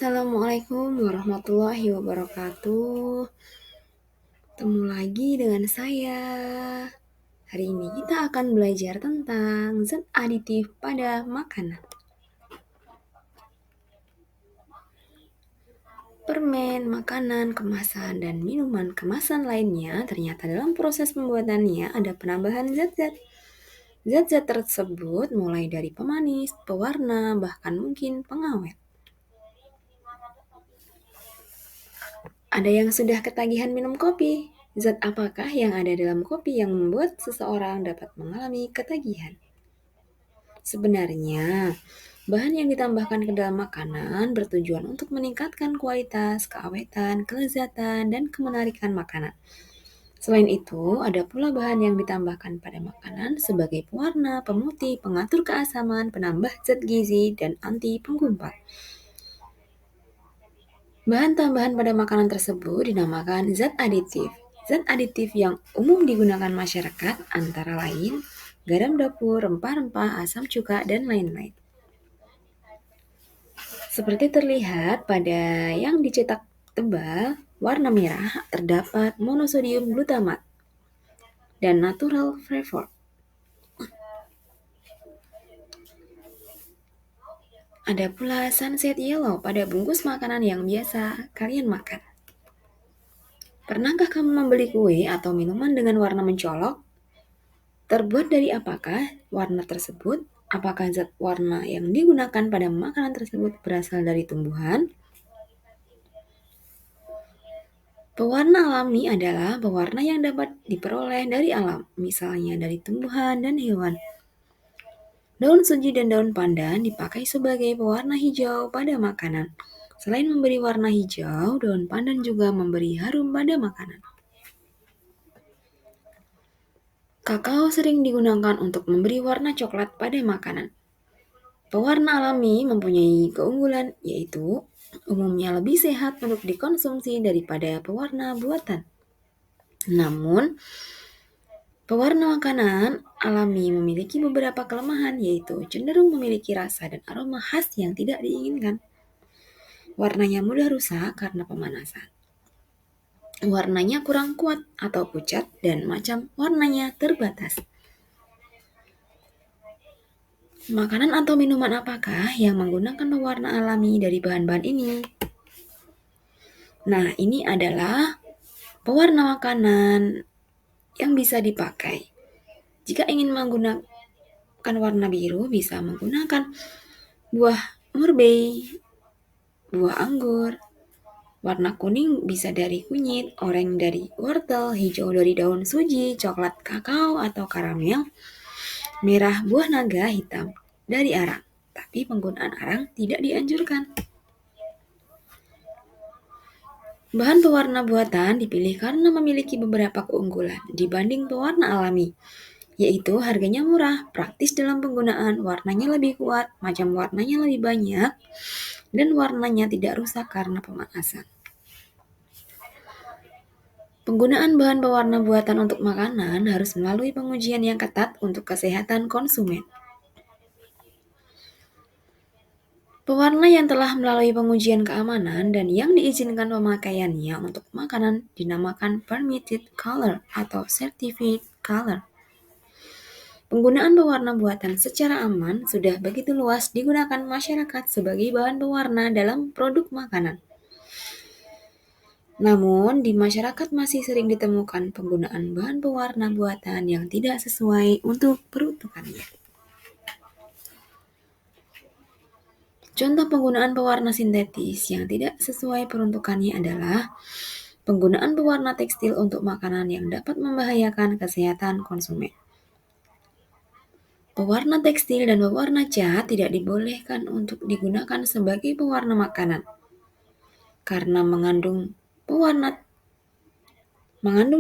Assalamualaikum warahmatullahi wabarakatuh. Ketemu lagi dengan saya. Hari ini kita akan belajar tentang zat aditif pada makanan. Permen, makanan, kemasan, dan minuman kemasan lainnya ternyata dalam proses pembuatannya ada penambahan zat-zat. Zat-zat tersebut mulai dari pemanis, pewarna, bahkan mungkin pengawet. Ada yang sudah ketagihan minum kopi? Zat apakah yang ada dalam kopi yang membuat seseorang dapat mengalami ketagihan? Sebenarnya, bahan yang ditambahkan ke dalam makanan bertujuan untuk meningkatkan kualitas, keawetan, kelezatan, dan kemenarikan makanan. Selain itu, ada pula bahan yang ditambahkan pada makanan sebagai pewarna, pemutih, pengatur keasaman, penambah zat gizi, dan anti penggumpal. Bahan tambahan pada makanan tersebut dinamakan zat aditif. Zat aditif yang umum digunakan masyarakat antara lain garam dapur, rempah-rempah, asam cuka, dan lain-lain. Seperti terlihat pada yang dicetak tebal, warna merah terdapat monosodium glutamat dan natural flavor. Ada pula sunset yellow pada bungkus makanan yang biasa kalian makan. Pernahkah kamu membeli kue atau minuman dengan warna mencolok? Terbuat dari apakah warna tersebut? Apakah zat warna yang digunakan pada makanan tersebut berasal dari tumbuhan? Pewarna alami adalah pewarna yang dapat diperoleh dari alam, misalnya dari tumbuhan dan hewan. Daun suji dan daun pandan dipakai sebagai pewarna hijau pada makanan. Selain memberi warna hijau, daun pandan juga memberi harum pada makanan. Kakao sering digunakan untuk memberi warna coklat pada makanan. Pewarna alami mempunyai keunggulan, yaitu umumnya lebih sehat untuk dikonsumsi daripada pewarna buatan. Namun, pewarna makanan alami memiliki beberapa kelemahan, yaitu cenderung memiliki rasa dan aroma khas yang tidak diinginkan. Warnanya mudah rusak karena pemanasan. Warnanya kurang kuat atau pucat dan macam warnanya terbatas. Makanan atau minuman apakah yang menggunakan pewarna alami dari bahan-bahan ini? Nah, ini adalah pewarna makanan yang bisa dipakai. Jika ingin menggunakan warna biru, bisa menggunakan buah murbei, buah anggur. Warna kuning bisa dari kunyit, oranye dari wortel, hijau dari daun suji, coklat kakao atau karamel, merah buah naga, hitam dari arang. Tapi penggunaan arang tidak dianjurkan. Bahan pewarna buatan dipilih karena memiliki beberapa keunggulan dibanding pewarna alami, yaitu harganya murah, praktis dalam penggunaan, warnanya lebih kuat, macam warnanya lebih banyak, dan warnanya tidak rusak karena pemanasan. Penggunaan bahan pewarna buatan untuk makanan harus melalui pengujian yang ketat untuk kesehatan konsumen. Pewarna yang telah melalui pengujian keamanan dan yang diizinkan pemakaiannya untuk makanan dinamakan permitted color atau certified color. Penggunaan pewarna buatan secara aman sudah begitu luas digunakan masyarakat sebagai bahan pewarna dalam produk makanan. Namun, di masyarakat masih sering ditemukan penggunaan bahan pewarna buatan yang tidak sesuai untuk peruntukannya. Contoh penggunaan pewarna sintetis yang tidak sesuai peruntukannya adalah penggunaan pewarna tekstil untuk makanan yang dapat membahayakan kesehatan konsumen. Pewarna tekstil dan pewarna cat tidak dibolehkan untuk digunakan sebagai pewarna makanan karena mengandung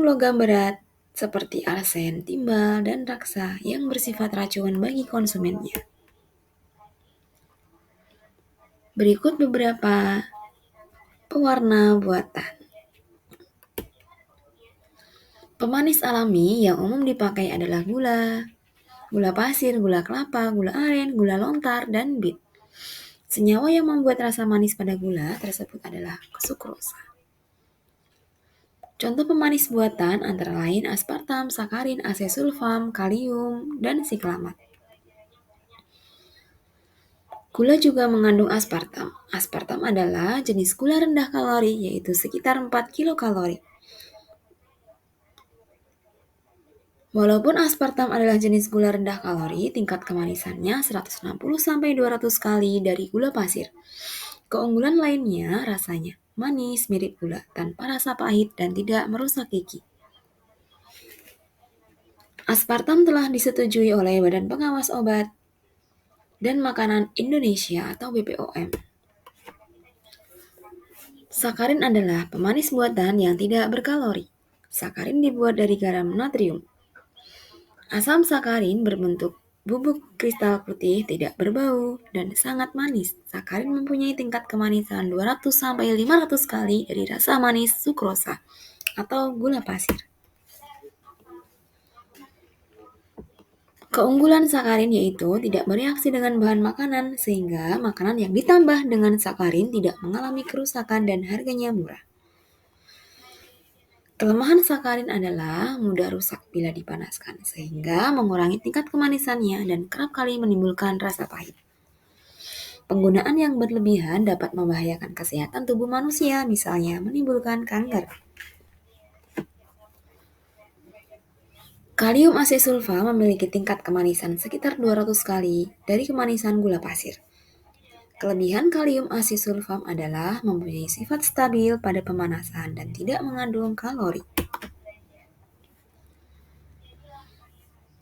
logam berat seperti arsen, timbal, dan raksa yang bersifat racun bagi konsumennya. Berikut beberapa pewarna buatan. Pemanis alami yang umum dipakai adalah gula pasir, gula kelapa, gula aren, gula lontar, dan bit. Senyawa yang membuat rasa manis pada gula tersebut adalah sukrosa. Contoh pemanis buatan antara lain aspartam, sakarin, asesulfam, kalium, dan siklamat. Gula juga mengandung aspartam. Aspartam adalah jenis gula rendah kalori, yaitu sekitar 4 kilokalori. Walaupun aspartam adalah jenis gula rendah kalori, tingkat kemanisannya 160-200 kali dari gula pasir. Keunggulan lainnya rasanya manis mirip gula, tanpa rasa pahit dan tidak merusak gigi. Aspartam telah disetujui oleh Badan Pengawas Obat dan Makanan Indonesia atau BPOM. Sakarin adalah pemanis buatan yang tidak berkalori. Sakarin dibuat dari garam natrium. Asam sakarin berbentuk bubuk kristal putih, tidak berbau, dan sangat manis. Sakarin mempunyai tingkat kemanisan 200-500 kali dari rasa manis sukrosa atau gula pasir. Keunggulan sakarin yaitu tidak bereaksi dengan bahan makanan, sehingga makanan yang ditambah dengan sakarin tidak mengalami kerusakan dan harganya murah. Kelemahan sakarin adalah mudah rusak bila dipanaskan, sehingga mengurangi tingkat kemanisannya dan kerap kali menimbulkan rasa pahit. Penggunaan yang berlebihan dapat membahayakan kesehatan tubuh manusia, misalnya menimbulkan kanker. Kalium asesulfa memiliki tingkat kemanisan sekitar 200 kali dari kemanisan gula pasir. Kelebihan kalium asesulfam adalah mempunyai sifat stabil pada pemanasan dan tidak mengandung kalori.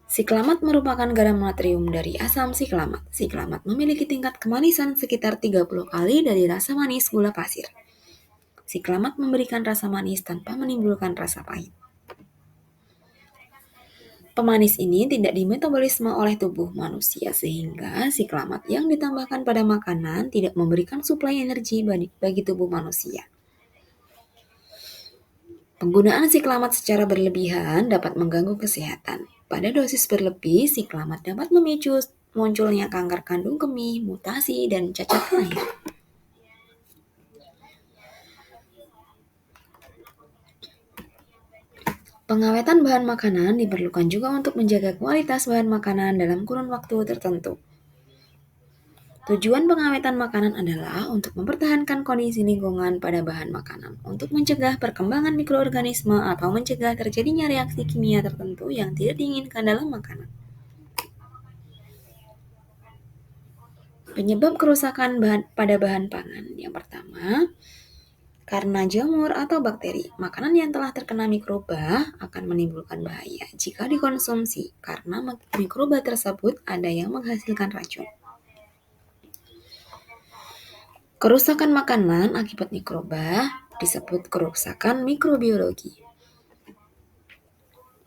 Siklamat merupakan garam natrium dari asam siklamat. Siklamat memiliki tingkat kemanisan sekitar 30 kali dari rasa manis gula pasir. Siklamat memberikan rasa manis tanpa menimbulkan rasa pahit. Pemanis ini tidak dimetabolisme oleh tubuh manusia, sehingga siklamat yang ditambahkan pada makanan tidak memberikan suplai energi bagi tubuh manusia. Penggunaan siklamat secara berlebihan dapat mengganggu kesehatan. Pada dosis berlebih, siklamat dapat memicu munculnya kanker kandung kemih, mutasi, dan cacat air. Pengawetan bahan makanan diperlukan juga untuk menjaga kualitas bahan makanan dalam kurun waktu tertentu. Tujuan pengawetan makanan adalah untuk mempertahankan kondisi lingkungan pada bahan makanan, untuk mencegah perkembangan mikroorganisme atau mencegah terjadinya reaksi kimia tertentu yang tidak diinginkan dalam makanan. Penyebab kerusakan pada bahan pangan. Yang pertama, karena jamur atau bakteri. Makanan yang telah terkena mikroba akan menimbulkan bahaya jika dikonsumsi, karena mikroba tersebut ada yang menghasilkan racun. Kerusakan makanan akibat mikroba disebut kerusakan mikrobiologi.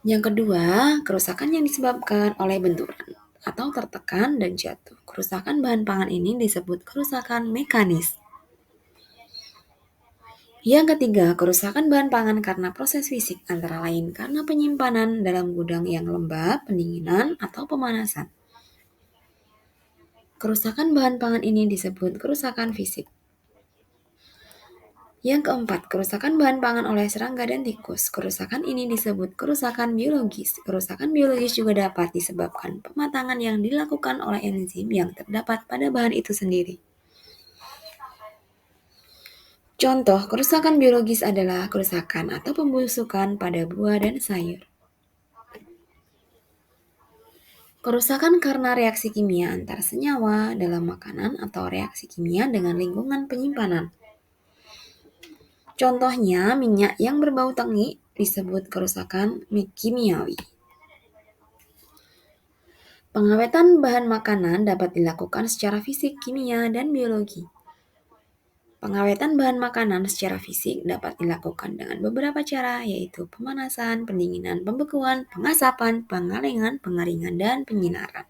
Yang kedua, kerusakan yang disebabkan oleh benturan atau tertekan dan jatuh. Kerusakan bahan pangan ini disebut kerusakan mekanis. Yang ketiga, kerusakan bahan pangan karena proses fisik, antara lain karena penyimpanan dalam gudang yang lembab, pendinginan, atau pemanasan. Kerusakan bahan pangan ini disebut kerusakan fisik. Yang keempat, kerusakan bahan pangan oleh serangga dan tikus. Kerusakan ini disebut kerusakan biologis. Kerusakan biologis juga dapat disebabkan pematangan yang dilakukan oleh enzim yang terdapat pada bahan itu sendiri. Contoh kerusakan biologis adalah kerusakan atau pembusukan pada buah dan sayur. Kerusakan karena reaksi kimia antar senyawa dalam makanan atau reaksi kimia dengan lingkungan penyimpanan. Contohnya, minyak yang berbau tengi disebut kerusakan kimiawi. Pengawetan bahan makanan dapat dilakukan secara fisik, kimia, dan biologi. Pengawetan bahan makanan secara fisik dapat dilakukan dengan beberapa cara, yaitu pemanasan, pendinginan, pembekuan, pengasapan, pengalengan, pengeringan, dan penyinaran.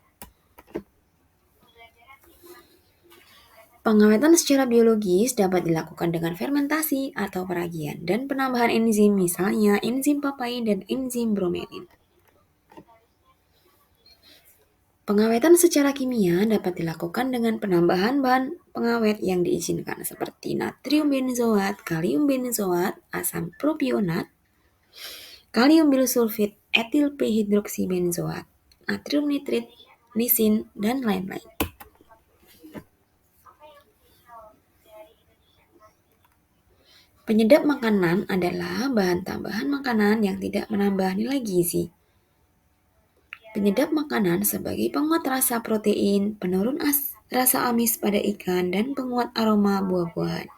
Pengawetan secara biologis dapat dilakukan dengan fermentasi atau peragian dan penambahan enzim, misalnya enzim papain dan enzim bromelin. Pengawetan secara kimia dapat dilakukan dengan penambahan bahan pengawet yang diizinkan seperti natrium benzoat, kalium benzoat, asam propionat, kalium bilsulfit, etil p hidroksibenzoat, natrium nitrit, lisin, dan lain-lain. Penyedap makanan adalah bahan tambahan makanan yang tidak menambah nilai gizi. Penyedap makanan sebagai penguat rasa protein, penurun rasa amis pada ikan, dan penguat aroma buah-buahan.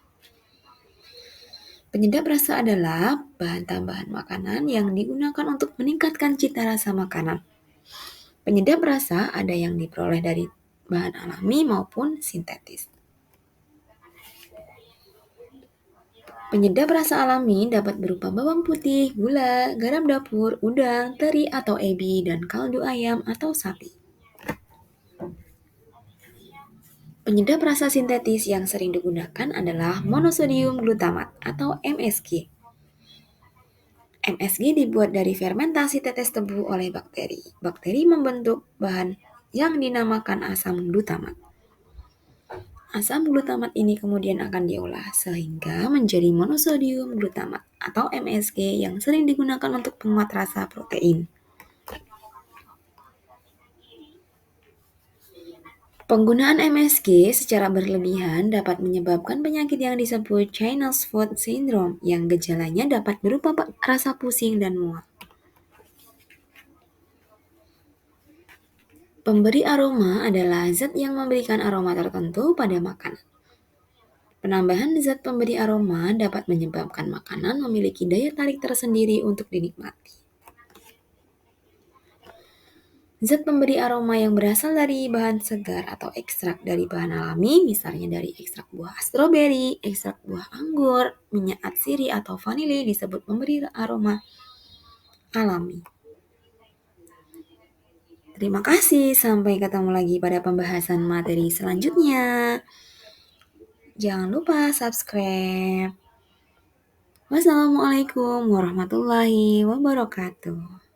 Penyedap rasa adalah bahan tambahan makanan yang digunakan untuk meningkatkan cita rasa makanan. Penyedap rasa ada yang diperoleh dari bahan alami maupun sintetis. Penyedap rasa alami dapat berupa bawang putih, gula, garam dapur, udang, teri atau ebi, dan kaldu ayam atau sapi. Penyedap rasa sintetis yang sering digunakan adalah monosodium glutamat atau MSG. MSG dibuat dari fermentasi tetes tebu oleh bakteri. Bakteri membentuk bahan yang dinamakan asam glutamat. Asam glutamat ini kemudian akan diolah sehingga menjadi monosodium glutamat atau MSG yang sering digunakan untuk penguat rasa protein. Penggunaan MSG secara berlebihan dapat menyebabkan penyakit yang disebut Chinese Food Syndrome yang gejalanya dapat berupa rasa pusing dan mual. Pemberi aroma adalah zat yang memberikan aroma tertentu pada makanan. Penambahan zat pemberi aroma dapat menyebabkan makanan memiliki daya tarik tersendiri untuk dinikmati. Zat pemberi aroma yang berasal dari bahan segar atau ekstrak dari bahan alami, misalnya dari ekstrak buah stroberi, ekstrak buah anggur, minyak atsiri atau vanili disebut pemberi aroma alami. Terima kasih, sampai ketemu lagi pada pembahasan materi selanjutnya. Jangan lupa subscribe. Wassalamualaikum warahmatullahi wabarakatuh.